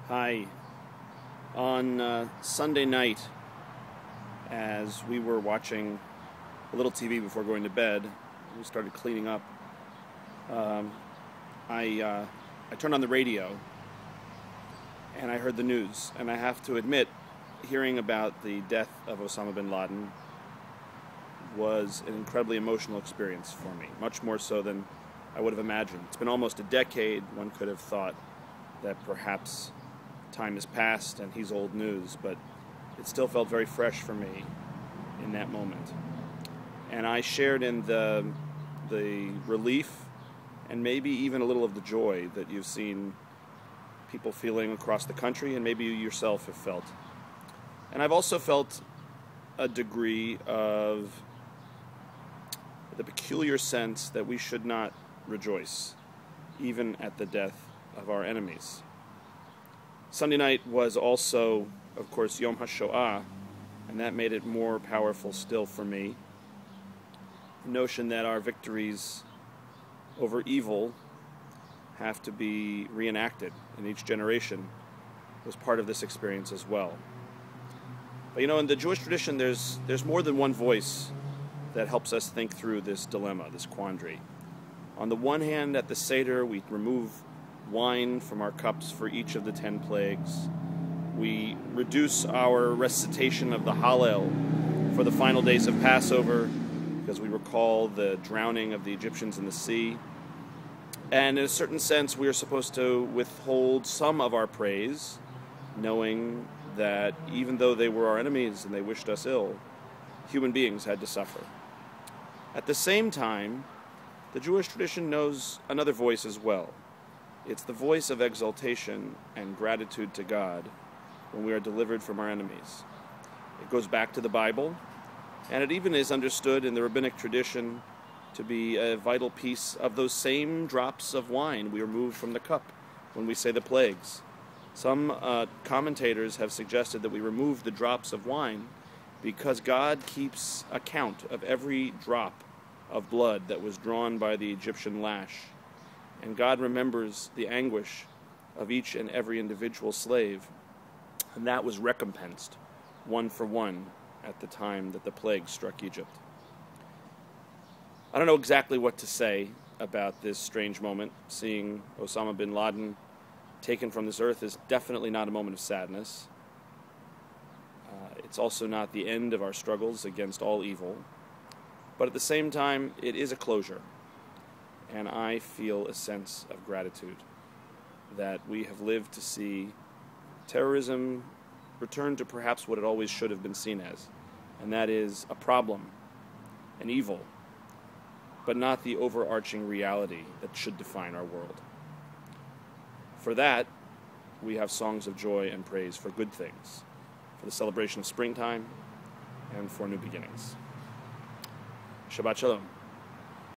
Hi. On Sunday night, as we were watching a little TV before going to bed, we started cleaning up. Um, I turned on the radio and I heard the news. And I have to admit, hearing about the death of Osama bin Laden was an incredibly emotional experience for me, much more so than I would have imagined. It's been almost a decade. One could have thought that perhaps time has passed and he's old news, but it still felt very fresh for me in that moment. And I shared in the relief and maybe even a little of the joy that you've seen people feeling across the country and maybe you yourself have felt. And I've also felt a degree of the peculiar sense that we should not rejoice, even at the death of our enemies. Sunday night was also, of course, Yom Hashoah, and that made it more powerful still for me. The notion that our victories over evil have to be reenacted in each generation was part of this experience as well. But you know, in the Jewish tradition, there's more than one voice that helps us think through this dilemma, this quandary. On the one hand, at the Seder, we remove wine from our cups for each of the 10 plagues. We reduce our recitation of the Hallel for the final days of Passover because we recall the drowning of the Egyptians in the sea. And in a certain sense, we are supposed to withhold some of our praise, knowing that even though they were our enemies and they wished us ill, human beings had to suffer. At the same time, the Jewish tradition knows another voice as well. It's the voice of exaltation and gratitude to God when we are delivered from our enemies. It goes back to the Bible, and it even is understood in the rabbinic tradition to be a vital piece of those same drops of wine we remove from the cup when we say the plagues. Some commentators have suggested that we remove the drops of wine because God keeps account of every drop of blood that was drawn by the Egyptian lash. And God remembers the anguish of each and every individual slave. And that was recompensed, one for one, at the time that the plague struck Egypt. I don't know exactly what to say about this strange moment. Seeing Osama bin Laden taken from this earth is definitely not a moment of sadness. It's also not the end of our struggles against all evil. But at the same time, it is a closure. And I feel a sense of gratitude that we have lived to see terrorism return to perhaps what it always should have been seen as, and that is a problem, an evil, but not the overarching reality that should define our world. For that, we have songs of joy and praise for good things, for the celebration of springtime, and for new beginnings. Shabbat Shalom.